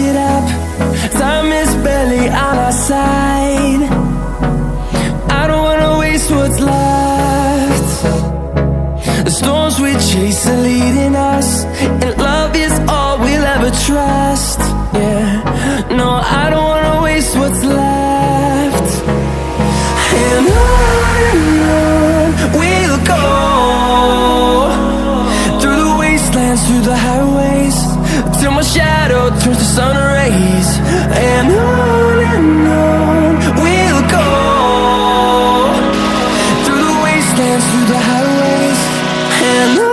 it up. Time is barely on our side. I don't wanna waste what's left. The storms we chase are leading us, and love is all we'll ever trust. Yeah, no, I don't wanna waste what's left. And on we'll go, through the wastelands, through the highways, till my shadow turns to sun rays. And on we'll go, through the wastelands, through the highways, and on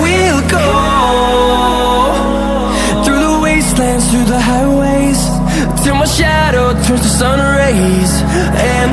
we'll go. Through the highways, till my shadow turns to sun rays. And